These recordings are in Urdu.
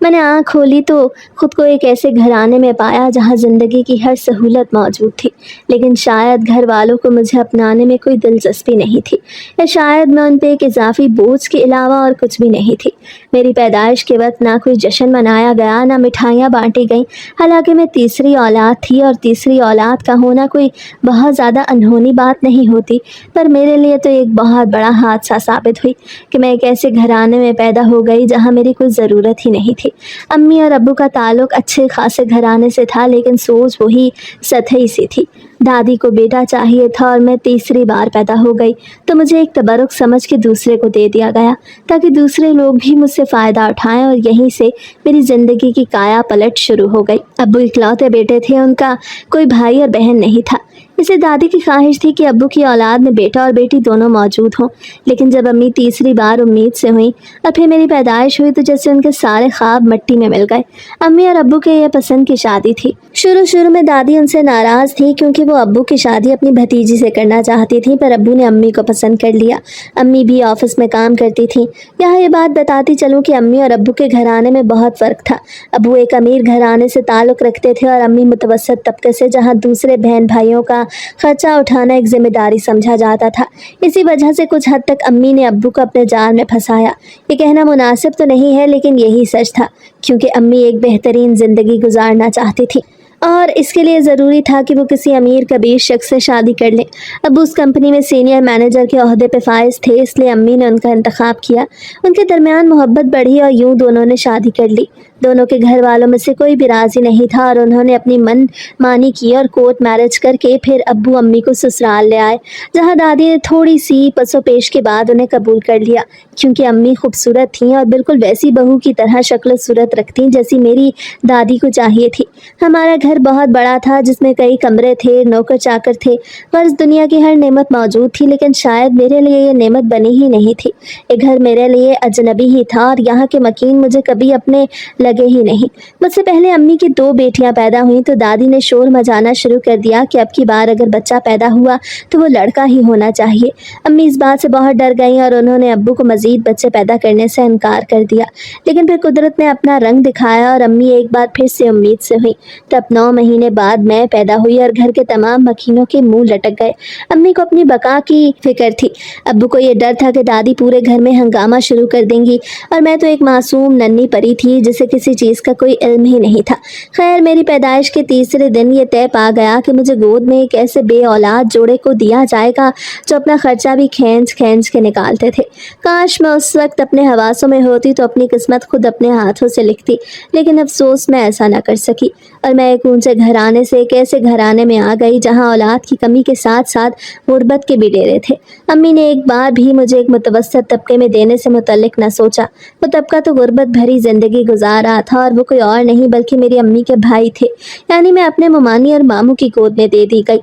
میں نے آنکھ کھولی تو خود کو ایک ایسے گھرانے میں پایا جہاں زندگی کی ہر سہولت موجود تھی، لیکن شاید گھر والوں کو مجھے اپنانے میں کوئی دلچسپی نہیں تھی، یا شاید میں ان پہ ایک اضافی بوجھ کے علاوہ اور کچھ بھی نہیں تھی۔ میری پیدائش کے وقت نہ کوئی جشن منایا گیا، نہ مٹھائیاں بانٹی گئیں، حالانکہ میں تیسری اولاد تھی اور تیسری اولاد کا ہونا کوئی بہت زیادہ انہونی بات نہیں ہوتی، پر میرے لیے تو ایک بہت بڑا حادثہ ثابت ہوئی کہ میں ایک ایسے گھرانے میں پیدا ہو گئی جہاں میری کوئی ضرورت ہی نہیں تھی۔ امی اور ابو کا تعلق اچھے خاصے گھرانے سے تھا، لیکن سوچ وہی سطحی سی تھی۔ دادی کو بیٹا چاہیے تھا اور میں تیسری بار پیدا ہو گئی تو مجھے ایک تبرک سمجھ کے دوسرے کو دے دیا گیا تاکہ دوسرے لوگ بھی مجھ سے فائدہ اٹھائیں، اور یہیں سے میری زندگی کی کایا پلٹ شروع ہو گئی۔ ابو اکلوتے بیٹے تھے، ان کا کوئی بھائی اور بہن نہیں تھا، اسے دادی کی خواہش تھی کہ ابو کی اولاد میں بیٹا اور بیٹی دونوں موجود ہوں۔ لیکن جب امی تیسری بار امید سے ہوئیں اور پھر میری پیدائش ہوئی تو جیسے ان کے سارے خواب مٹی میں مل گئے۔ امی اور ابو کے یہ پسند کی شادی تھی۔ شروع میں دادی ان سے ناراض تھی کیونکہ وہ ابو کی شادی اپنی بھتیجی سے کرنا چاہتی تھی، پر ابو نے امی کو پسند کر لیا۔ امی بھی آفس میں کام کرتی تھیں۔ یہاں یہ بات بتاتی چلوں کہ امی اور ابو کے گھرانے میں بہت فرق تھا۔ ابو ایک امیر گھرانے سے تعلق رکھتے تھے اور امی متوسط طبقے سے، جہاں دوسرے بہن بھائیوں کا خرچہ اٹھانا ایک ذمہ داری سمجھا جاتا تھا۔ اسی وجہ سے کچھ حد تک امی نے ابو کو اپنے جال میں پھنسایا۔ یہ کہنا مناسب تو نہیں ہے، لیکن یہی سچ تھا، کیونکہ امی ایک بہترین زندگی گزارنا چاہتی تھی اور اس کے لیے ضروری تھا کہ وہ کسی امیر کبیر شخص سے شادی کر لیں۔ ابو اس کمپنی میں سینئر مینیجر کے عہدے پہ فائز تھے، اس لیے امی نے ان کا انتخاب کیا۔ ان کے درمیان محبت بڑھی اور یوں دونوں نے شادی کر لی۔ دونوں کے گھر والوں میں سے کوئی بھی راضی نہیں تھا اور انہوں نے اپنی من مانی کی اور کورٹ میرج کر کے پھر ابو امی کو سسرال لے آئے، جہاں دادی نے تھوڑی سی پس و پیش کے بعد انہیں قبول کر لیا، کیونکہ امی خوبصورت تھیں اور بالکل ویسی بہو کی طرح شکل و صورت رکھتیں جیسی میری دادی کو چاہیے تھی۔ ہمارا گھر بہت بڑا تھا، جس میں کئی کمرے تھے، نوکر چاکر تھے، غرض دنیا کی ہر نعمت موجود تھی، لیکن شاید میرے لیے یہ نعمت بنی ہی نہیں تھی۔ یہ گھر میرے لیے اجنبی ہی تھا اور یہاں کے مکین مجھے کبھی اپنے لگے ہی نہیں۔ مجھ سے پہلے امی کی 2 بیٹیاں پیدا ہوئیں تو دادی نے شور مچانا شروع کر دیا کہ اب کی بار اگر بچہ پیدا ہوا تو وہ لڑکا ہی ہونا چاہیے۔ امی اس بات سے بہت ڈر گئیں اور انہوں نے ابو کو مزید بچے پیدا کرنے سے انکار کر دیا، لیکن پھر قدرت نے اپنا رنگ دکھایا اور امی ایک بار پھر سے امید سے ہوئی۔ تب 9 مہینے بعد میں پیدا ہوئی اور گھر کے تمام مکینوں کے منہ لٹک گئے۔ امی کو اپنی بقا کی فکر تھی، ابو کو یہ ڈر تھا کہ دادی پورے گھر میں ہنگامہ شروع کر دیں گی، اور میں تو ایک معصوم ننھی پری تھی جسے کسی چیز کا کوئی علم ہی نہیں تھا۔ خیر، میری پیدائش کے تیسرے دن یہ طے پا گیا کہ مجھے گود میں ایک ایسے بے اولاد جوڑے کو دیا جائے گا جو اپنا خرچہ بھی کھینچ کھینچ کے نکالتے تھے۔ کاش میں اس وقت اپنے حواسوں میں ہوتی تو اپنی قسمت خود اپنے ہاتھوں سے لکھتی، لیکن افسوس میں ایسا نہ کر سکی، اور میں ایک اونچے گھرانے سے ایک ایسے گھرانے میں آ گئی جہاں اولاد کی کمی کے ساتھ ساتھ غربت کے بھی ڈیرے تھے۔ امی نے ایک بار بھی مجھے ایک متوسط طبقے میں دینے سے متعلق نہ سوچا۔ وہ طبقہ تو غربت بھری زندگی گزار رہا تھا، اور وہ کوئی اور نہیں بلکہ میری امی کے بھائی تھے، یعنی میں اپنے ممانی اور ماموں کی گود میں دے دی گئی۔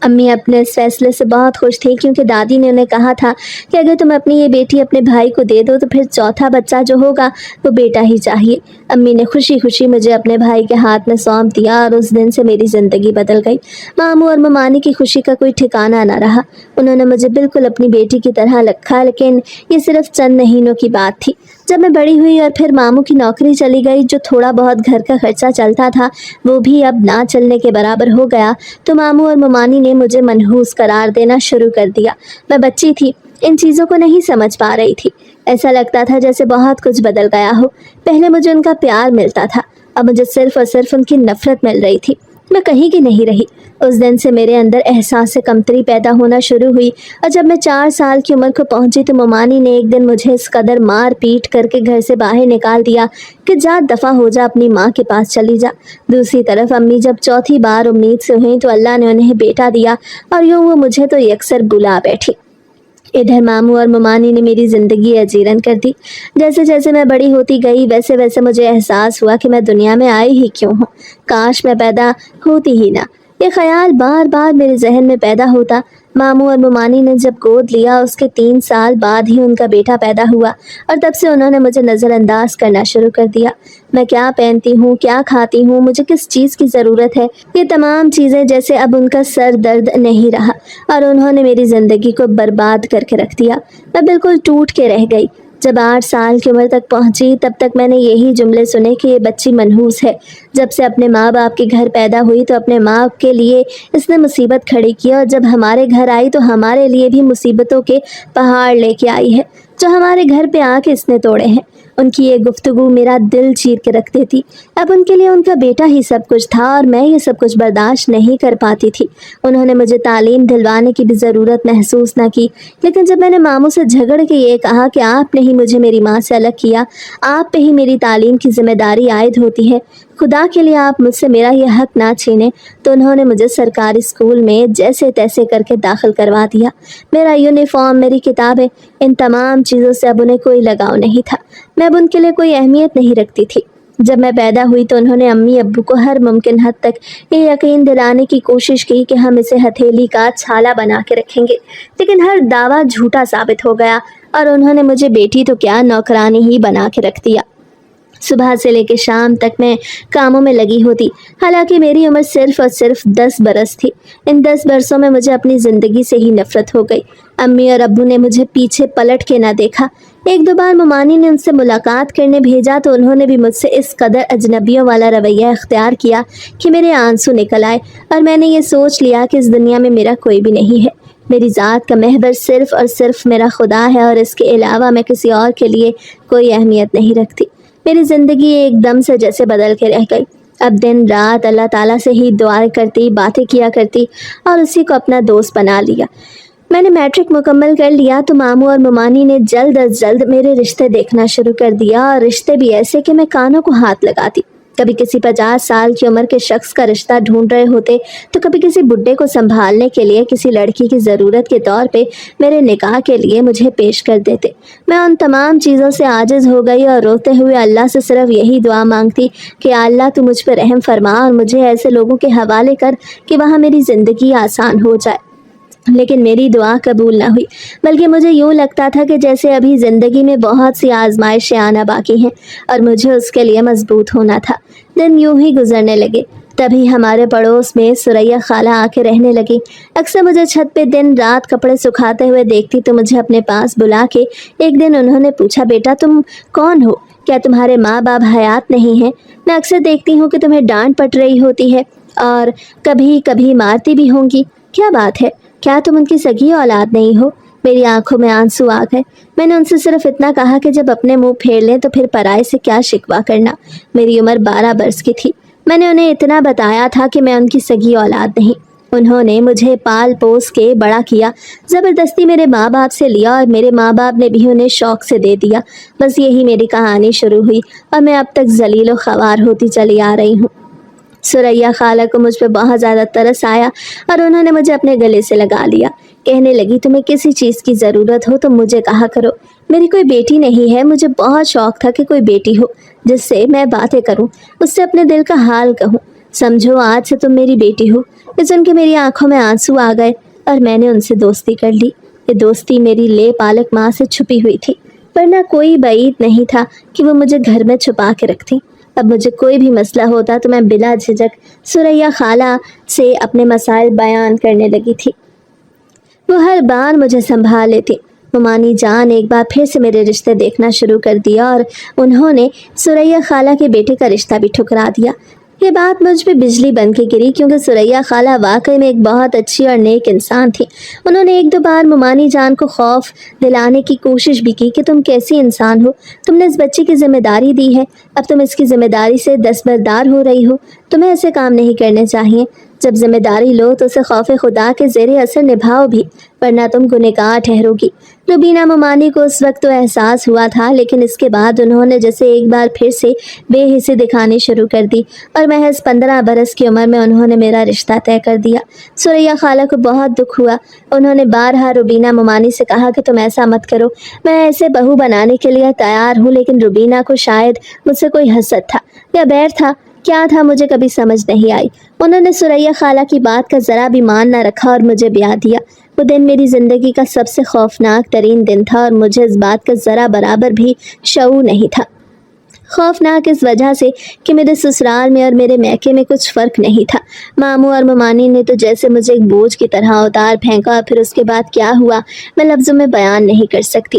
امی اپنے اس فیصلے سے بہت خوش تھی، کیونکہ دادی نے انہیں کہا تھا کہ اگر تم اپنی یہ بیٹی اپنے بھائی کو دے دو تو پھر چوتھا بچہ جو ہوگا وہ بیٹا ہی چاہیے۔ امی نے خوشی خوشی مجھے اپنے بھائی کے ہاتھ میں سونپ دیا اور اس دن سے میری زندگی بدل گئی۔ ماموں اور ممانی کی خوشی کا کوئی ٹھکانہ نہ رہا، انہوں نے مجھے بالکل اپنی بیٹی کی طرح رکھا، لیکن یہ صرف چند مہینوں کی بات تھی۔ جب میں بڑی ہوئی اور پھر ماموں کی نوکری چلی گئی، جو تھوڑا بہت گھر کا خرچہ چلتا تھا وہ بھی اب نہ چلنے کے برابر ہو گیا، تو ماموں اور ممانی نے مجھے منحوس قرار دینا شروع کر دیا۔ میں بچی تھی، ان چیزوں کو نہیں سمجھ پا رہی تھی۔ ایسا لگتا تھا جیسے بہت کچھ بدل گیا ہو۔ پہلے مجھے ان کا پیار ملتا تھا، اب مجھے صرف اور صرف ان کی نفرت مل رہی تھی۔ میں کہیں کی نہیں رہی۔ اس دن سے میرے اندر احساس کمتری پیدا ہونا شروع ہوئی، اور جب میں 4 سال کی عمر کو پہنچی تو ممانی نے ایک دن مجھے اس قدر مار پیٹ کر کے گھر سے باہر نکال دیا کہ جا دفع ہو جا، اپنی ماں کے پاس چلی جا۔ دوسری طرف امی جب چوتھی بار امید سے ہوئیں تو اللہ نے انہیں بیٹا دیا، اور یوں وہ مجھے تو یکسر بلا بیٹھی۔ ادھر ماموں اور ممانی نے میری زندگی اجیرن کر دی۔ جیسے جیسے میں بڑی ہوتی گئی ویسے ویسے مجھے احساس ہوا کہ میں دنیا میں آئی ہی کیوں ہوں، کاش میں پیدا ہوتی ہی نہ۔ یہ خیال بار بار میرے ذہن میں پیدا ہوتا۔ ماموں اور ممانی نے جب گود لیا اس کے 3 سال بعد ہی ان کا بیٹا پیدا ہوا، اور تب سے انہوں نے مجھے نظر انداز کرنا شروع کر دیا۔ میں کیا پہنتی ہوں، کیا کھاتی ہوں، مجھے کس چیز کی ضرورت ہے، یہ تمام چیزیں جیسے اب ان کا سر درد نہیں رہا، اور انہوں نے میری زندگی کو برباد کر کے رکھ دیا۔ میں بالکل ٹوٹ کے رہ گئی۔ جب 8 سال کی عمر تک پہنچی تب تک میں نے یہی جملے سنے کہ یہ بچی منحوس ہے۔ جب سے اپنے ماں باپ کے گھر پیدا ہوئی تو اپنے ماں کے لیے اس نے مصیبت کھڑی کی، اور جب ہمارے گھر آئی تو ہمارے لیے بھی مصیبتوں کے پہاڑ لے کے آئی ہے جو ہمارے گھر پہ آ کے اس نے توڑے ہیں۔ ان کی یہ گفتگو میرا دل چیر کے رکھ دیتی۔ اب ان کے لیے ان کا بیٹا ہی سب کچھ تھا اور میں یہ سب کچھ برداشت نہیں کر پاتی تھی۔ انہوں نے مجھے تعلیم دلوانے کی بھی ضرورت محسوس نہ کی، لیکن جب میں نے ماموں سے جھگڑ کے یہ کہا کہ آپ نے ہی مجھے میری ماں سے الگ کیا، آپ پہ ہی میری تعلیم کی ذمہ داری عائد ہوتی ہے، خدا کے لیے آپ مجھ سے میرا یہ حق نہ چھینیں، تو انہوں نے مجھے سرکاری اسکول میں جیسے تیسے کر کے داخل کروا دیا۔ میرا یونیفارم، میری کتابیں، ان تمام چیزوں سے اب انہیں کوئی لگاؤ نہیں تھا۔ میں اب ان کے لیے کوئی اہمیت نہیں رکھتی تھی۔ جب میں پیدا ہوئی تو انہوں نے امی ابو کو ہر ممکن حد تک یہ یقین دلانے کی کوشش کی کہ ہم اسے ہتھیلی کا چھالا بنا کے رکھیں گے، لیکن ہر دعویٰ جھوٹا ثابت ہو گیا اور انہوں نے مجھے بیٹی تو کیا نوکرانی ہی بنا کے رکھ دیا۔ صبح سے لے کے شام تک میں کاموں میں لگی ہوتی، حالانکہ میری عمر صرف اور صرف 10 برس تھی۔ ان 10 برسوں میں مجھے اپنی زندگی سے ہی نفرت ہو گئی۔ امی اور ابو نے مجھے پیچھے پلٹ کے نہ دیکھا۔ ایک دو بار ممانی نے ان سے ملاقات کرنے بھیجا تو انہوں نے بھی مجھ سے اس قدر اجنبیوں والا رویہ اختیار کیا کہ میرے آنسو نکل آئے، اور میں نے یہ سوچ لیا کہ اس دنیا میں میرا کوئی بھی نہیں ہے۔ میری ذات کا محور صرف اور صرف میرا خدا ہے، اور اس کے علاوہ میں کسی اور کے لیے کوئی اہمیت نہیں رکھتی۔ میری زندگی ایک دم سے جیسے بدل کے رہ گئی۔ اب دن رات اللہ تعالیٰ سے ہی دعائیں کرتی، باتیں کیا کرتی اور اسی کو اپنا دوست بنا لیا۔ میں نے میٹرک مکمل کر لیا تو ماموں اور ممانی نے جلد از جلد میرے رشتے دیکھنا شروع کر دیا، اور رشتے بھی ایسے کہ میں کانوں کو ہاتھ لگاتی۔ کبھی کسی 50 سال کی عمر کے شخص کا رشتہ ڈھونڈ رہے ہوتے تو کبھی کسی بڈھے کو سنبھالنے کے لیے کسی لڑکی کی ضرورت کے طور پہ میرے نکاح کے لیے مجھے پیش کر دیتے۔ میں ان تمام چیزوں سے عاجز ہو گئی اور روتے ہوئے اللہ سے صرف یہی دعا مانگتی کہ اللہ تو مجھ پہ رحم فرما اور مجھے ایسے لوگوں کے حوالے کر کہ وہاں میری زندگی آسان ہو جائے۔ لیکن میری دعا قبول نہ ہوئی، بلکہ مجھے یوں لگتا تھا کہ جیسے ابھی زندگی میں بہت سی آزمائشیں آنا باقی ہیں اور مجھے اس کے لیے مضبوط ہونا تھا۔ دن یوں ہی گزرنے لگے۔ تبھی ہمارے پڑوس میں سریا خالہ آ کے رہنے لگی۔ اکثر مجھے چھت پہ دن رات کپڑے سکھاتے ہوئے دیکھتی تو مجھے اپنے پاس بلا کے ایک دن انہوں نے پوچھا، بیٹا تم کون ہو؟ کیا تمہارے ماں باپ حیات نہیں ہیں؟ میں اکثر دیکھتی ہوں کہ تمہیں ڈانٹ پڑ رہی ہوتی ہے اور کبھی کبھی مارتی بھی ہوں گی، کیا بات ہے؟ کیا تم ان کی سگی اولاد نہیں ہو؟ میری آنکھوں میں آنسو آ گئے۔ میں نے ان سے صرف اتنا کہا کہ جب اپنے منہ پھیر لیں تو پھر پرائے سے کیا شکوہ کرنا۔ میری عمر 12 برس کی تھی۔ میں نے انہیں اتنا بتایا تھا کہ میں ان کی سگی اولاد نہیں۔ انہوں نے مجھے پال پوس کے بڑا کیا، زبردستی میرے ماں باپ سے لیا اور میرے ماں باپ نے بھی انہیں شوق سے دے دیا۔ بس یہی میری کہانی شروع ہوئی اور میں اب تک ذلیل و خوار ہوتی چلی آ رہی ہوں۔ سریا خالہ کو مجھ پہ بہت زیادہ ترس آیا اور انہوں نے مجھے اپنے گلے سے لگا لیا۔ کہنے لگی، تمہیں کسی چیز کی ضرورت ہو تو مجھے کہا کرو۔ میری کوئی بیٹی نہیں ہے، مجھے بہت شوق تھا کہ کوئی بیٹی ہو جس سے میں باتیں کروں، اس سے اپنے دل کا حال کہوں۔ سمجھو آج سے تم میری بیٹی ہو۔ یہ سن کے میری آنکھوں میں آنسو آ گئے اور میں نے ان سے دوستی کر لی۔ یہ دوستی میری لے پالک ماں سے چھپی ہوئی تھی، ورنہ کوئی بعید نہیں تھا کہ وہ مجھے گھر میں چھپا کے رکھتی۔ اب مجھے کوئی بھی مسئلہ ہوتا تو میں بلا جھجک سریا خالہ سے اپنے مسائل بیان کرنے لگی تھی۔ وہ ہر بار مجھے سنبھال لیتی۔ ممانی جان ایک بار پھر سے میرے رشتے دیکھنا شروع کر دیا اور انہوں نے سریا خالہ کے بیٹے کا رشتہ بھی ٹھکرا دیا۔ یہ بات مجھ پہ بجلی بن کے گری، کیونکہ سریا خالہ واقعی میں ایک بہت اچھی اور نیک انسان تھی۔ انہوں نے ایک دو بار ممانی جان کو خوف دلانے کی کوشش بھی کی کہ تم کیسی انسان ہو، تم نے اس بچی کی ذمہ داری دی ہے، اب تم اس کی ذمہ داری سے دستبردار ہو رہی ہو، تمہیں ایسے کام نہیں کرنے چاہیے۔ جب ذمہ داری لو تو اسے خوف خدا کے زیر اثر نبھاؤ بھی، ورنہ تم گنہگار ٹھہرو گی۔ روبینہ ممانی کو اس وقت تو احساس ہوا تھا، لیکن اس کے بعد انہوں نے جیسے ایک بار پھر سے بے حسی دکھانی شروع کر دی اور محض 15 برس کی عمر میں انہوں نے میرا رشتہ طے کر دیا۔ سریا خالہ کو بہت دکھ ہوا۔ انہوں نے بارہا روبینہ ممانی سے کہا کہ تم ایسا مت کرو، میں ایسے بہو بنانے کے لیے تیار ہوں، لیکن روبینہ کو شاید مجھ سے کوئی حسد تھا یا بیر تھا، کیا تھا مجھے کبھی سمجھ نہیں آئی۔ انہوں نے سریا خالہ کی بات کا ذرا بھی مان نہ رکھا اور مجھے بیاہ دیا۔ وہ دن میری زندگی کا سب سے خوفناک ترین دن تھا اور مجھے اس بات کا ذرا برابر بھی شعور نہیں تھا۔ خوفناک اس وجہ سے کہ میرے سسرال میں اور میرے میکے میں کچھ فرق نہیں تھا۔ ماموں اور ممانی نے تو جیسے مجھے ایک بوجھ کی طرح اتار پھینکا اور پھر اس کے بعد کیا ہوا میں لفظوں میں بیان نہیں کر سکتی۔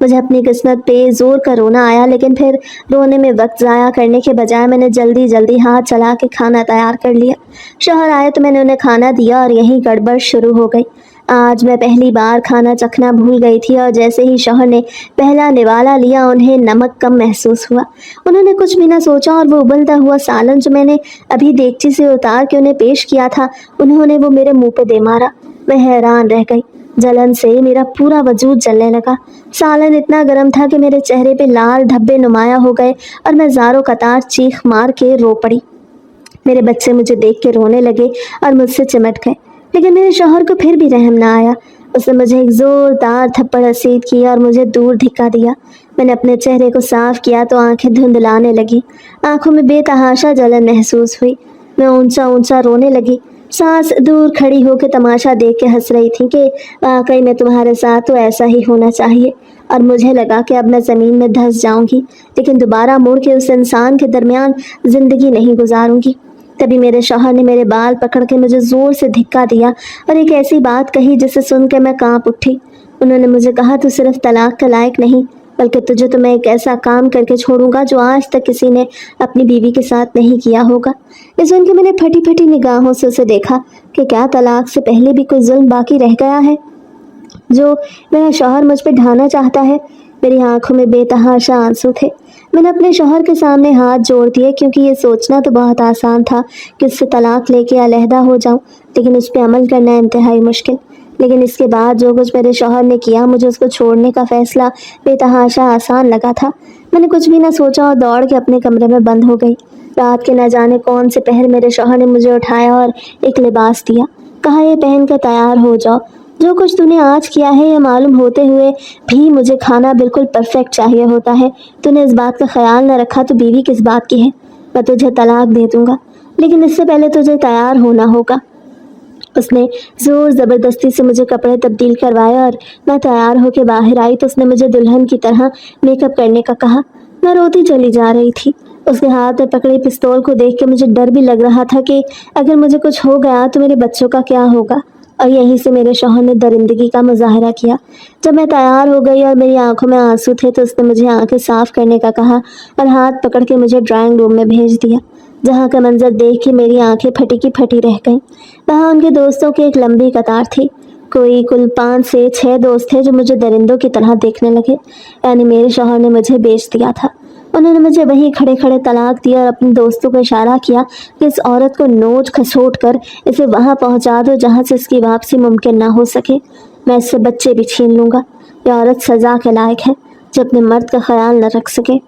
مجھے اپنی قسمت پہ زور کا رونا آیا، لیکن پھر رونے میں وقت ضائع کرنے کے بجائے میں نے جلدی جلدی ہاتھ چلا کے کھانا تیار کر لیا۔ شوہر آئے تو میں نے انہیں کھانا دیا اور یہیں گڑبڑ شروع ہو گئی۔ آج میں پہلی بار کھانا چکھنا بھول گئی تھی، اور جیسے ہی شوہر نے پہلا نوالا لیا انہیں نمک کم محسوس ہوا۔ انہوں نے کچھ بھی نہ سوچا اور وہ ابلتا ہوا سالن جو میں نے ابھی دیگچی سے اتار کے انہیں پیش کیا تھا، انہوں نے وہ میرے منہ پہ دے مارا۔ میں حیران رہ گئی، جلن سے میرا پورا وجود جلنے لگا۔ سالن اتنا گرم تھا کہ میرے چہرے پہ لال دھبے نمایاں ہو گئے اور میں زاروں قطار چیخ مار کے رو پڑی۔ میرے بچے مجھے دیکھ کے رونے لگے اور مجھ سے چمٹ گئے، لیکن میرے شوہر کو پھر بھی رحم نہ آیا۔ اس نے مجھے ایک زوردار تھپڑ رسید کیا اور مجھے دور دھکا دیا۔ میں نے اپنے چہرے کو صاف کیا تو آنکھیں دھندلانے لگی، آنکھوں میں بے تحاشا جلن محسوس ہوئی۔ میں اونچا اونچا رونے لگی۔ ساس دور کھڑی ہو کے تماشا دیکھ کے ہنس رہی تھی کہ واقعی میں تمہارے ساتھ تو ایسا ہی ہونا چاہیے، اور مجھے لگا کہ اب میں زمین میں دھس جاؤں گی، لیکن دوبارہ مڑ کے اس انسان کے درمیان زندگی نہیں گزاروں گی۔ تبھی میرے شوہر نے میرے بال پکڑ کے مجھے زور سے دھکا دیا اور ایک ایسی بات کہی جسے سن کے میں کانپ اٹھی۔ انہوں نے مجھے کہا، تو صرف طلاق کا لائق نہیں، بلکہ تجھے تو میں ایک ایسا کام کر کے چھوڑوں گا جو آج تک کسی نے اپنی بیوی کے ساتھ نہیں کیا ہوگا۔ یہ سن کے میں نے پھٹی پھٹی نگاہوں سے اسے دیکھا کہ کیا طلاق سے پہلے بھی کوئی ظلم باقی رہ گیا ہے جو میرا شوہر مجھ پہ ڈھانا چاہتا ہے۔ میری آنکھوں میں بے تحاشا آنسو تھے۔ میں نے اپنے شوہر کے سامنے ہاتھ جوڑ دیے، کیونکہ یہ سوچنا تو بہت آسان تھا کہ اس سے طلاق لے کے علیحدہ ہو جاؤں، لیکن اس پہ عمل کرنا انتہائی مشکل۔ لیکن اس کے بعد جو کچھ میرے شوہر نے کیا، مجھے اس کو چھوڑنے کا فیصلہ بے تحاشا آسان لگا تھا۔ میں نے کچھ بھی نہ سوچا اور دوڑ کے اپنے کمرے میں بند ہو گئی۔ رات کے نہ جانے کون سے پہر میرے شوہر نے مجھے اٹھایا اور ایک لباس دیا، کہا یہ پہن کر تیار ہو جاؤ۔ جو کچھ تو نے آج کیا ہے، یہ معلوم ہوتے ہوئے بھی مجھے کھانا بالکل پرفیکٹ چاہیے ہوتا ہے، تو نے اس بات کا خیال نہ رکھا تو بیوی کس بات کی ہے؟ میں تجھے طلاق دے دوں گا، لیکن اس سے پہلے تجھے تیار ہونا ہوگا۔ اس نے زور زبردستی سے مجھے کپڑے تبدیل کروائے اور میں تیار ہو کے باہر آئی تو اس نے مجھے دلہن کی طرح میک اپ کرنے کا کہا۔ میں روتی چلی جا رہی تھی۔ اس کے ہاتھ میں پکڑے پستول کو دیکھ کے مجھے ڈر بھی لگ رہا تھا کہ اگر مجھے کچھ ہو گیا تو میرے بچوں کا کیا ہوگا، اور یہیں سے میرے شوہر نے درندگی کا مظاہرہ کیا۔ جب میں تیار ہو گئی اور میری آنکھوں میں آنسو تھے تو اس نے مجھے آنکھیں صاف کرنے کا کہا اور ہاتھ پکڑ کے مجھے ڈرائنگ روم میں بھیج دیا، جہاں کا منظر دیکھ کے میری آنکھیں پھٹی کی پھٹی رہ گئیں۔ وہاں ان کے دوستوں کی ایک لمبی قطار تھی۔ کوئی کل 5 سے 6 دوست تھے جو مجھے درندوں کی طرح دیکھنے لگے، یعنی میرے شوہر نے مجھے بیچ دیا تھا۔ انہوں نے مجھے وہیں کھڑے کھڑے طلاق دیا اور اپنے دوستوں کو اشارہ کیا کہ اس عورت کو نوچ کھسوٹ کر اسے وہاں پہنچا دو جہاں سے اس کی واپسی ممکن نہ ہو سکے۔ میں اس سے بچے بھی چھین لوں گا۔ یہ عورت سزا کے لائق ہے جو اپنے مرد کا خیال نہ رکھ سکے۔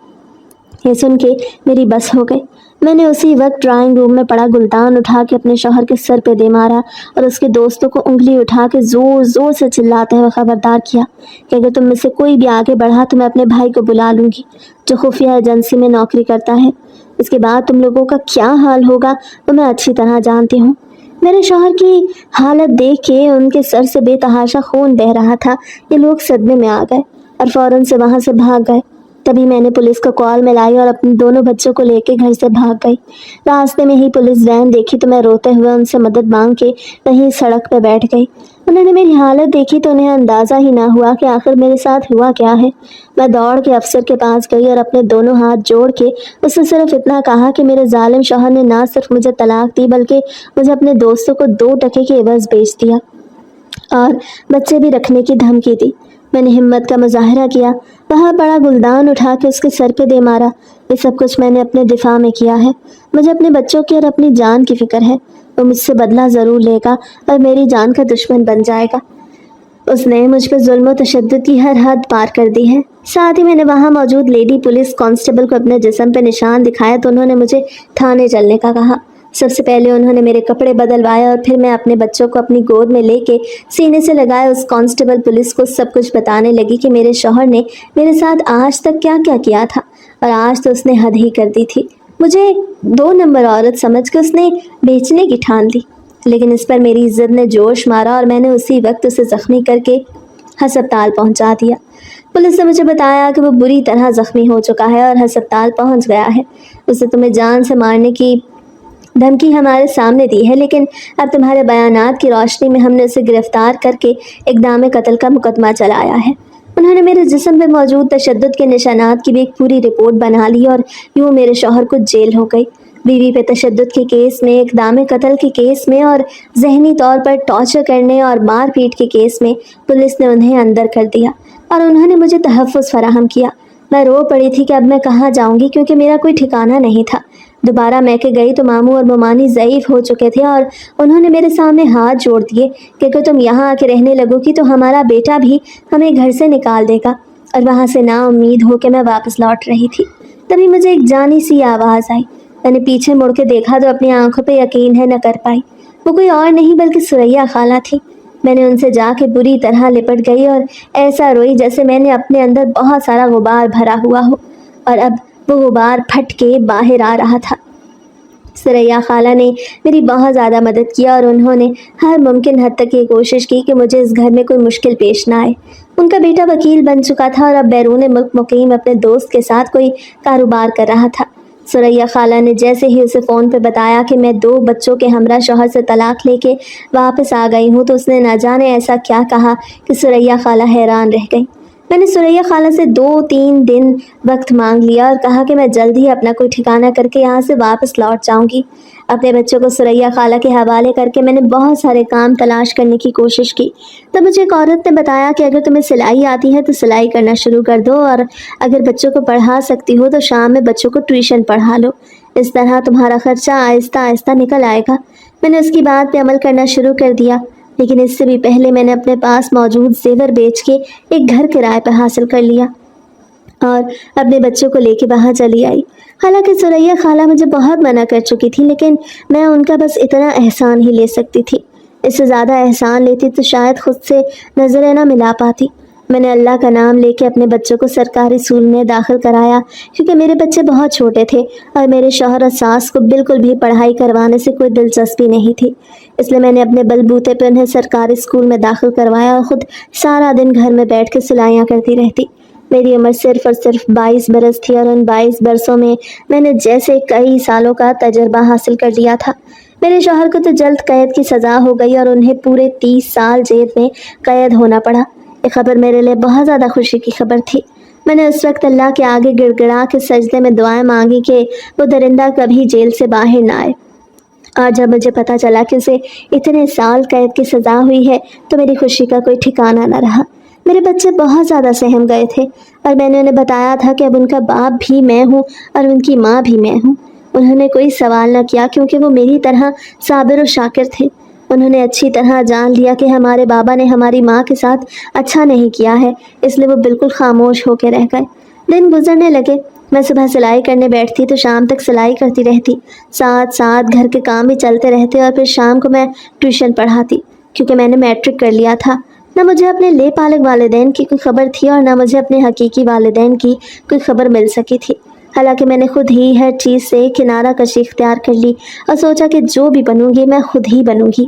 یہ سن کے میری بس ہو گئی۔ میں نے اسی وقت ڈرائنگ روم میں پڑا گلدان اٹھا کے اپنے شوہر کے سر پہ دے مارا اور اس کے دوستوں کو انگلی اٹھا کے زور زور سے چلاتے ہوئے خبردار کیا کہ اگر تم میں سے کوئی بھی آگے بڑھا تو میں اپنے بھائی کو بلا لوں گی جو خفیہ ایجنسی میں نوکری کرتا ہے۔ اس کے بعد تم لوگوں کا کیا حال ہوگا وہ میں اچھی طرح جانتی ہوں۔ میرے شوہر کی حالت دیکھ کے ان کے سر سے بے تحاشا خون بہہ رہا تھا۔ یہ لوگ صدمے میں آ گئے اور فوراً سے وہاں سے بھاگ گئے۔ تبھی میں نے پولیس کو کال ملائی اور اپنے دونوں بچوں کو لے کے گھر سے بھاگ گئی۔ راستے میں ہی پولیس وین دیکھی تو میں روتے ہوئے ان سے مدد مانگ کے وہیں سڑک پہ بیٹھ گئی۔ انہوں نے میری حالت دیکھی تو انہیں اندازہ ہی نہ ہوا کہ آخر میرے ساتھ ہوا کیا ہے۔ میں دوڑ کے افسر کے پاس گئی اور اپنے دونوں ہاتھ جوڑ کے اس سے صرف اتنا کہا کہ میرے ظالم شوہر نے نہ صرف مجھے طلاق دی بلکہ مجھے اپنے دوستوں کو 2 ٹکے کے عوض بیچ دیا اور بچے بھی رکھنے کی دھمکی دی۔ میں نے ہمت کا مظاہرہ کیا، وہاں بڑا گلدان اٹھا کے اس کے سر پہ دے مارا۔ یہ سب کچھ میں نے اپنے دفاع میں کیا ہے۔ مجھے اپنے بچوں کی اور اپنی جان کی فکر ہے۔ وہ مجھ سے بدلہ ضرور لے گا اور میری جان کا دشمن بن جائے گا۔ اس نے مجھ پہ ظلم و تشدد کی ہر حد پار کر دی ہے۔ ساتھ ہی میں نے وہاں موجود لیڈی پولیس کانسٹیبل کو اپنے جسم پہ نشان دکھایا تو انہوں نے مجھے تھانے چلنے کا کہا۔ سب سے پہلے انہوں نے میرے کپڑے بدلوائے اور پھر میں اپنے بچوں کو اپنی گود میں لے کے سینے سے لگائے اس کانسٹیبل پولیس کو سب کچھ بتانے لگی کہ میرے شوہر نے میرے ساتھ آج تک کیا کیا کیا تھا، اور آج تو اس نے حد ہی کر دی تھی۔ مجھے 2 نمبر عورت سمجھ کے اس نے بیچنے کی ٹھان لی، لیکن اس پر میری عزت نے جوش مارا اور میں نے اسی وقت اسے زخمی کر کے ہسپتال پہنچا دیا۔ پولیس نے مجھے بتایا کہ وہ بری طرح زخمی ہو چکا ہے اور ہسپتال پہنچ گیا ہے۔ اسے تمہیں جان سے مارنے کی دھمکی ہمارے سامنے دی ہے، لیکن اب تمہارے بیانات کی روشنی میں ہم نے اسے گرفتار کر کے اقدام قتل کا مقدمہ چلایا ہے۔ انہوں نے میرے جسم پہ موجود تشدد کے نشانات کی بھی ایک پوری رپورٹ بنا لی اور یوں میرے شوہر کو جیل ہو گئی۔ بیوی پہ تشدد کے کیس میں، اقدام قتل کے کیس میں اور ذہنی طور پر ٹارچر کرنے اور مار پیٹ کے کیس میں پولیس نے انہیں اندر کر دیا اور انہوں نے مجھے تحفظ فراہم کیا۔ میں رو پڑی تھی کہ اب میں کہاں جاؤں گی، کیونکہ میرا کوئی ٹھکانہ نہیں تھا۔ دوبارہ میکے گئی تو ماموں اور ممانی ضعیف ہو چکے تھے اور انہوں نے میرے سامنے ہاتھ جوڑ دیے کہ اگر تم یہاں آ کے رہنے لگو گی تو ہمارا بیٹا بھی ہمیں گھر سے نکال دے گا۔ اور وہاں سے نا امید ہو کے میں واپس لوٹ رہی تھی، تبھی مجھے ایک جانی سی آواز آئی۔ میں نے پیچھے مڑ کے دیکھا تو اپنی آنکھوں پہ یقین ہے نہ کر پائی۔ وہ کوئی اور نہیں بلکہ ثریا خالہ تھی۔ میں نے ان سے جا کے بری طرح لپٹ گئی اور ایسا روئی جیسے میں نے اپنے اندر بہت سارا غبار بھرا ہوا ہو اور اب وہ غبار پھٹ کے باہر آ رہا تھا۔ ثریا خالہ نے میری بہت زیادہ مدد کیا اور انہوں نے ہر ممکن حد تک یہ کوشش کی کہ مجھے اس گھر میں کوئی مشکل پیش نہ آئے۔ ان کا بیٹا وکیل بن چکا تھا اور اب بیرون ملک مقیم اپنے دوست کے ساتھ کوئی کاروبار کر رہا تھا۔ ثریا خالہ نے جیسے ہی اسے فون پہ بتایا کہ میں 2 بچوں کے ہمراہ شوہر سے طلاق لے کے واپس آ گئی ہوں تو اس نے نہ جانے ایسا کیا کہا کہ ثریا خالہ حیران رہ گئی۔ میں نے ثریا خالہ سے 2-3 دن وقت مانگ لیا اور کہا کہ میں جلد ہی اپنا کوئی ٹھکانہ کر کے یہاں سے واپس لوٹ جاؤں گی۔ اپنے بچوں کو ثریا خالہ کے حوالے کر کے میں نے بہت سارے کام تلاش کرنے کی کوشش کی۔ تب مجھے ایک عورت نے بتایا کہ اگر تمہیں سلائی آتی ہے تو سلائی کرنا شروع کر دو اور اگر بچوں کو پڑھا سکتی ہو تو شام میں بچوں کو ٹیوشن پڑھا لو، اس طرح تمہارا خرچہ آہستہ آہستہ نکل آئے گا۔ میں نے اس کی بات پہ عمل کرنا شروع کر دیا، لیکن اس سے بھی پہلے میں نے اپنے پاس موجود زیور بیچ کے ایک گھر کرائے پہ حاصل کر لیا اور اپنے بچوں کو لے کے وہاں چلی آئی۔ حالانکہ ثریا خالہ مجھے بہت منع کر چکی تھی، لیکن میں ان کا بس اتنا احسان ہی لے سکتی تھی۔ اس سے زیادہ احسان لیتی تو شاید خود سے نظریں نہ ملا پاتی۔ میں نے اللہ کا نام لے کے اپنے بچوں کو سرکاری اسکول میں داخل کرایا، کیونکہ میرے بچے بہت چھوٹے تھے اور میرے شوہر اور ساس کو بالکل بھی پڑھائی کروانے سے کوئی دلچسپی نہیں تھی۔ اس لیے میں نے اپنے بل بوتے پہ انہیں سرکاری اسکول میں داخل کروایا اور خود سارا دن گھر میں بیٹھ کے سلائیاں کرتی رہتی۔ میری عمر صرف اور صرف 22 برس تھی اور ان 22 برسوں میں نے جیسے کئی سالوں کا تجربہ حاصل کر لیا تھا۔ میرے شوہر کو تو جلد قید کی سزا ہو گئی اور انہیں پورے 30 سال جیل میں قید ہونا پڑا۔ یہ خبر میرے لیے بہت زیادہ خوشی کی خبر تھی۔ میں نے اس وقت اللہ کے آگے گڑ گڑا کے سجدے میں دعائیں مانگی کہ وہ درندہ کبھی جیل سے باہر نہ آئے۔ آج جب مجھے پتہ چلا کہ اسے اتنے سال قید کی سزا ہوئی ہے تو میری خوشی کا کوئی ٹھکانہ نہ رہا۔ میرے بچے بہت زیادہ سہم گئے تھے اور میں نے انہیں بتایا تھا کہ اب ان کا باپ بھی میں ہوں اور ان کی ماں بھی میں ہوں۔ انہوں نے کوئی سوال نہ کیا کیونکہ وہ میری طرح صابر و شاکر تھے۔ انہوں نے اچھی طرح جان لیا کہ ہمارے بابا نے ہماری ماں کے ساتھ اچھا نہیں کیا ہے، اس لیے وہ بالکل خاموش ہو کے رہ گئے۔ دن گزرنے لگے، میں صبح سلائی کرنے بیٹھتی تو شام تک سلائی کرتی رہتی، ساتھ ساتھ گھر کے کام بھی چلتے رہتے اور پھر شام کو میں ٹیوشن پڑھاتی، کیونکہ میں نے میٹرک کر لیا تھا۔ نہ مجھے اپنے لے پالک والدین کی کوئی خبر تھی اور نہ مجھے اپنے حقیقی والدین کی کوئی خبر مل سکی تھی۔ حالانکہ میں نے خود ہی ہر چیز سے کنارہ کشی اختیار کر لی اور سوچا کہ جو بھی بنوں گی میں خود ہی بنوں گی،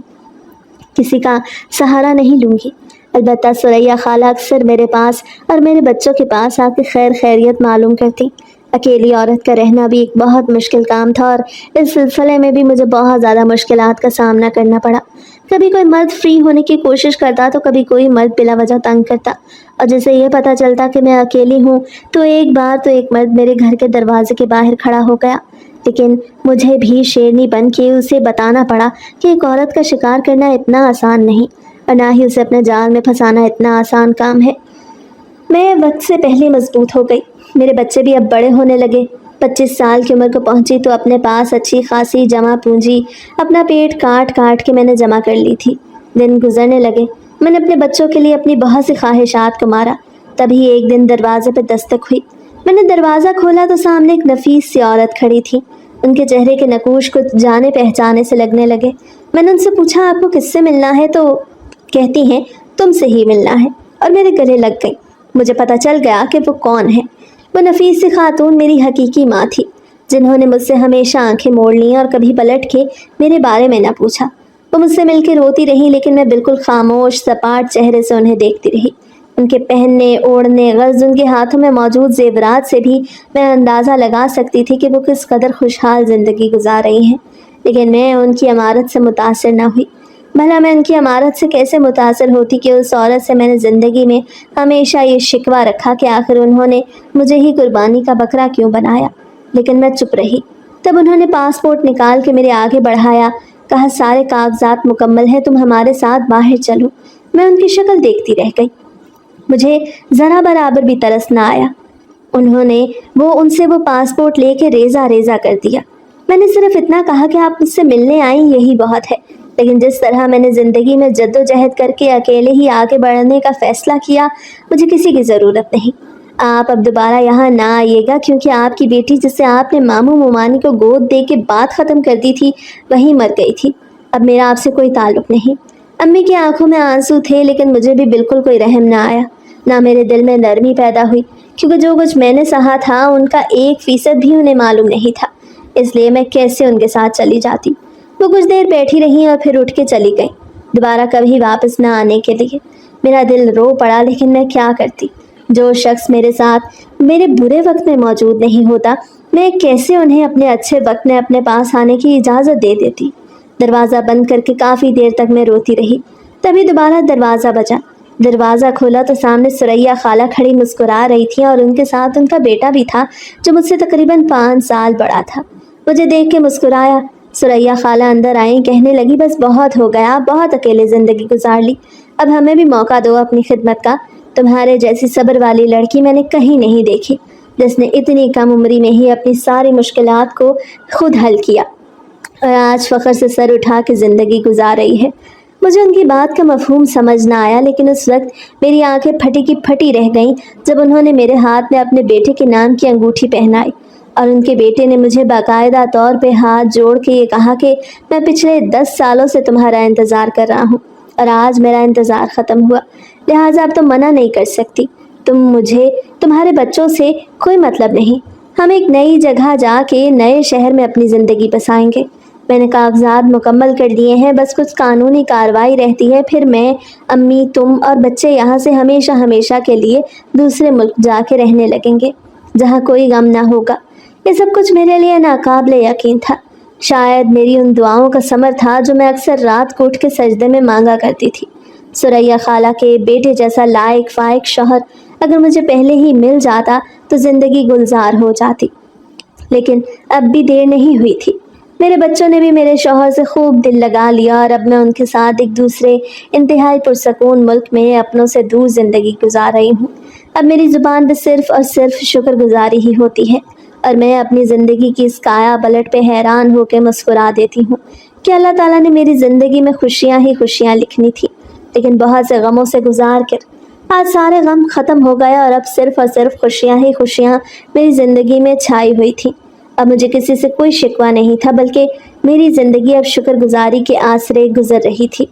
کسی کا سہارا نہیں لوں گی۔ البتہ ثریا خالہ اکثر میرے پاس اور میرے بچوں کے پاس آ کے خیر خیریت معلوم کرتی۔ اکیلی عورت کا رہنا بھی ایک بہت مشکل کام تھا اور اس سلسلے میں بھی مجھے بہت زیادہ مشکلات کا سامنا کرنا پڑا۔ کبھی کوئی مرد فری ہونے کی کوشش کرتا تو کبھی کوئی مرد بلا وجہ تنگ کرتا، اور جسے یہ پتہ چلتا کہ میں اکیلی ہوں تو ایک مرد میرے گھر کے دروازے کے باہر کھڑا ہو گیا۔ لیکن مجھے بھی شیرنی بن کے اسے بتانا پڑا کہ ایک عورت کا شکار کرنا اتنا آسان نہیں اور نہ ہی اسے اپنے جال میں پھنسانا اتنا آسان کام ہے۔ میں وقت سے پہلے مضبوط ہو گئی، میرے بچے بھی اب بڑے ہونے لگے۔ 25 سال کی عمر کو پہنچی تو اپنے پاس اچھی خاصی جمع پونجی اپنا پیٹ کاٹ کاٹ کے میں نے جمع کر لی تھی۔ دن گزرنے لگے، میں نے اپنے بچوں کے لیے اپنی بہت سی خواہشات کو مارا۔ تبھی ایک دن دروازے پہ دستک ہوئی۔ میں نے دروازہ کھولا تو سامنے ایک نفیس سی عورت کھڑی تھی۔ ان کے چہرے کے نقوش کچھ جانے پہچانے سے لگنے لگے۔ میں نے ان سے پوچھا آپ کو کس سے ملنا ہے تو کہتی ہیں تم سے ہی ملنا ہے، اور میرے گلے لگ گئی۔ مجھے پتہ چل گیا کہ وہ کون ہے۔ وہ نفیس سی خاتون میری حقیقی ماں تھی، جنہوں نے مجھ سے ہمیشہ آنکھیں موڑ لیں اور کبھی پلٹ کے میرے بارے میں نہ پوچھا۔ وہ مجھ سے مل کے روتی رہی، لیکن میں بالکل خاموش سپاٹ چہرے سے انہیں دیکھتی رہی۔ ان کے پہننے اوڑھنے غرض ان کے ہاتھوں میں موجود زیورات سے بھی میں اندازہ لگا سکتی تھی کہ وہ کس قدر خوشحال زندگی گزار رہی ہیں، لیکن میں ان کی عمارت سے متاثر نہ ہوئی۔ بھلا میں ان کی امارت سے کیسے متاثر ہوتی کہ اس عورت سے میں نے زندگی میں ہمیشہ یہ شکوہ رکھا کہ آخر انہوں نے مجھے ہی قربانی کا بکرا کیوں بنایا۔ لیکن میں چپ رہی۔ تب انہوں نے پاسپورٹ نکال کے میرے آگے بڑھایا، کہا سارے کاغذات مکمل ہیں، تم ہمارے ساتھ باہر چلو۔ میں ان کی شکل دیکھتی رہ گئی، مجھے ذرا برابر بھی ترس نہ آیا۔ انہوں نے ان سے وہ پاسپورٹ لے کے ریزہ ریزہ کر دیا۔ میں نے صرف اتنا کہا کہ آپ مجھ سے ملنے آئیں یہی بہت ہے، لیکن جس طرح میں نے زندگی میں جد و جہد کر کے اکیلے ہی آگے بڑھنے کا فیصلہ کیا، مجھے کسی کی ضرورت نہیں۔ آپ اب دوبارہ یہاں نہ آئیے گا، کیونکہ آپ کی بیٹی جسے آپ نے ماموں ممانی کو گود دے کے بات ختم کر دی تھی وہی مر گئی تھی۔ اب میرا آپ سے کوئی تعلق نہیں۔ امی کی آنکھوں میں آنسو تھے، لیکن مجھے بھی بالکل کوئی رحم نہ آیا، نہ میرے دل میں نرمی پیدا ہوئی، کیونکہ جو کچھ میں نے سہا تھا ان کا 1% بھی انہیں معلوم نہیں تھا، اس لیے میں کیسے ان کے ساتھ چلی جاتی۔ وہ کچھ دیر بیٹھی رہی اور پھر اٹھ کے چلی گئی، دوبارہ کبھی واپس نہ آنے کے لیے۔ میرا دل رو پڑا، لیکن میں کیا کرتی؟ جو شخص میرے ساتھ میرے برے وقت میں موجود نہیں ہوتا، میں کیسے انہیں اپنے اچھے وقت میں اپنے پاس آنے کی اجازت دے دیتی؟ دروازہ بند کر کے کافی دیر تک میں روتی رہی۔ تبھی دوبارہ دروازہ بجا۔ دروازہ کھولا تو سامنے ثریا خالہ کھڑی مسکرا رہی تھی، اور ان کے ساتھ ان کا بیٹا بھی تھا جو مجھ سے تقریباً 5 سال بڑا تھا۔ مجھے دیکھ کے مسکرایا۔ ثریا خالہ اندر آئیں، کہنے لگی بس بہت ہو گیا، بہت اکیلے زندگی گزار لی، اب ہمیں بھی موقع دو اپنی خدمت کا۔ تمہارے جیسی صبر والی لڑکی میں نے کہیں نہیں دیکھی، جس نے اتنی کم عمری میں ہی اپنی ساری مشکلات کو خود حل کیا اور آج فخر سے سر اٹھا کے زندگی گزار رہی ہے۔ مجھے ان کی بات کا مفہوم سمجھ نہ آیا، لیکن اس وقت میری آنکھیں پھٹی کی پھٹی رہ گئیں جب انہوں نے میرے ہاتھ میں اپنے بیٹے کے نام کی انگوٹھی پہنائی، اور ان کے بیٹے نے مجھے باقاعدہ طور پہ ہاتھ جوڑ کے یہ کہا کہ میں پچھلے 10 سالوں سے تمہارا انتظار کر رہا ہوں، اور آج میرا انتظار ختم ہوا، لہٰذا اب تم منع نہیں کر سکتی۔ مجھے تمہارے بچوں سے کوئی مطلب نہیں، ہم ایک نئی جگہ جا کے نئے شہر میں اپنی زندگی بسائیں گے۔ میں نے کاغذات مکمل کر دیے ہیں، بس کچھ قانونی کارروائی رہتی ہے، پھر میں، امی، تم اور بچے یہاں سے ہمیشہ ہمیشہ کے لیے دوسرے ملک جا کے رہنے لگیں گے، جہاں کوئی غم نہ ہوگا۔ یہ سب کچھ میرے لیے ناقابل یقین تھا، شاید میری ان دعاؤں کا ثمر تھا جو میں اکثر رات کو اٹھ کے سجدے میں مانگا کرتی تھی۔ ثریا خالہ کے بیٹے جیسا لائق فائق شوہر اگر مجھے پہلے ہی مل جاتا تو زندگی گلزار ہو جاتی، لیکن اب بھی دیر نہیں ہوئی تھی۔ میرے بچوں نے بھی میرے شوہر سے خوب دل لگا لیا، اور اب میں ان کے ساتھ ایک دوسرے انتہائی پرسکون ملک میں اپنوں سے دور زندگی گزار رہی ہوں۔ اب میری زبان پہ صرف اور صرف شکر گزاری ہی ہوتی ہے، اور میں اپنی زندگی کی اس کایا پلٹ پہ حیران ہو کے مسکرا دیتی ہوں کہ اللہ تعالیٰ نے میری زندگی میں خوشیاں ہی خوشیاں لکھنی تھی، لیکن بہت سے غموں سے گزار کر آج سارے غم ختم ہو گئے، اور اب صرف اور صرف خوشیاں ہی خوشیاں میری زندگی میں چھائی ہوئی تھی۔ اب مجھے کسی سے کوئی شکوہ نہیں تھا، بلکہ میری زندگی اب شکر گزاری کے آسرے گزر رہی تھی۔